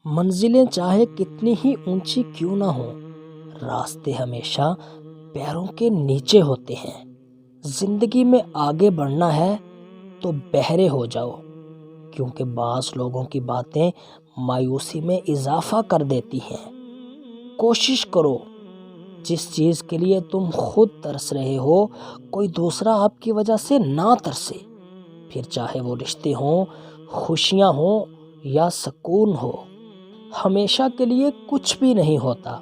منزلیں چاہے کتنی ہی اونچی کیوں نہ ہوں، راستے ہمیشہ پیروں کے نیچے ہوتے ہیں۔ زندگی میں آگے بڑھنا ہے تو بہرے ہو جاؤ، کیونکہ بعض لوگوں کی باتیں مایوسی میں اضافہ کر دیتی ہیں۔ کوشش کرو جس چیز کے لیے تم خود ترس رہے ہو، کوئی دوسرا آپ کی وجہ سے نہ ترسے، پھر چاہے وہ رشتے ہوں، خوشیاں ہوں یا سکون ہو۔ ہمیشہ کے لیے کچھ بھی نہیں ہوتا۔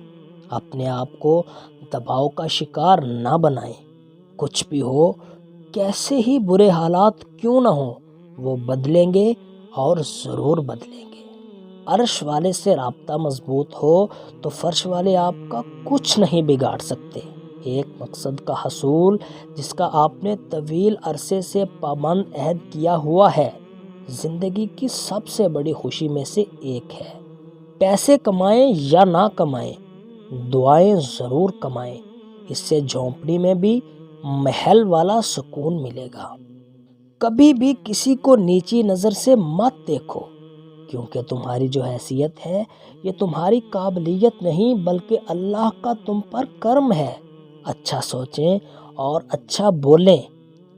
اپنے آپ کو دباؤ کا شکار نہ بنائیں۔ کچھ بھی ہو، کیسے ہی برے حالات کیوں نہ ہوں، وہ بدلیں گے اور ضرور بدلیں گے۔ عرش والے سے رابطہ مضبوط ہو تو فرش والے آپ کا کچھ نہیں بگاڑ سکتے۔ ایک مقصد کا حصول جس کا آپ نے طویل عرصے سے پابند عہد کیا ہوا ہے، زندگی کی سب سے بڑی خوشی میں سے ایک ہے۔ پیسے کمائیں یا نہ کمائیں، دعائیں ضرور کمائیں، اس سے جھونپڑی میں بھی محل والا سکون ملے گا۔ کبھی بھی کسی کو نیچی نظر سے مت دیکھو، کیونکہ تمہاری جو حیثیت ہے یہ تمہاری قابلیت نہیں بلکہ اللہ کا تم پر کرم ہے۔ اچھا سوچیں اور اچھا بولیں،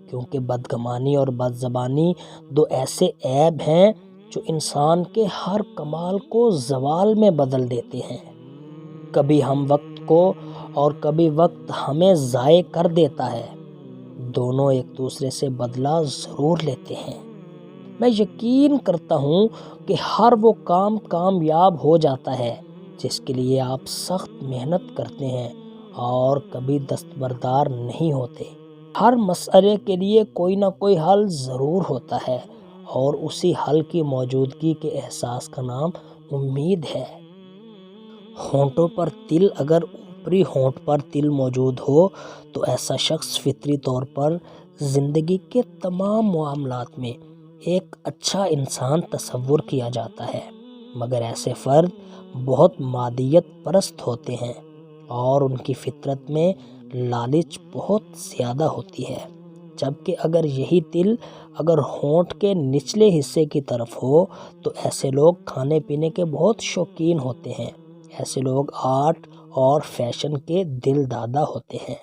کیونکہ بدگمانی اور بد زبانی دو ایسے عیب ہیں جو انسان کے ہر کمال کو زوال میں بدل دیتے ہیں۔ کبھی ہم وقت کو اور کبھی وقت ہمیں ضائع کر دیتا ہے، دونوں ایک دوسرے سے بدلہ ضرور لیتے ہیں۔ میں یقین کرتا ہوں کہ ہر وہ کام کامیاب ہو جاتا ہے جس کے لیے آپ سخت محنت کرتے ہیں اور کبھی دستبردار نہیں ہوتے۔ ہر مسئلے کے لیے کوئی نہ کوئی حل ضرور ہوتا ہے، اور اسی حل کی موجودگی کے احساس کا نام امید ہے۔ ہونٹوں پر تل اگر اوپری ہونٹ پر تل موجود ہو تو ایسا شخص فطری طور پر زندگی کے تمام معاملات میں ایک اچھا انسان تصور کیا جاتا ہے، مگر ایسے فرد بہت مادیت پرست ہوتے ہیں اور ان کی فطرت میں لالچ بہت زیادہ ہوتی ہے۔ جبکہ اگر یہی تل اگر ہونٹ کے نچلے حصے کی طرف ہو تو ایسے لوگ کھانے پینے کے بہت شوقین ہوتے ہیں، ایسے لوگ آرٹ اور فیشن کے دل دادا ہوتے ہیں۔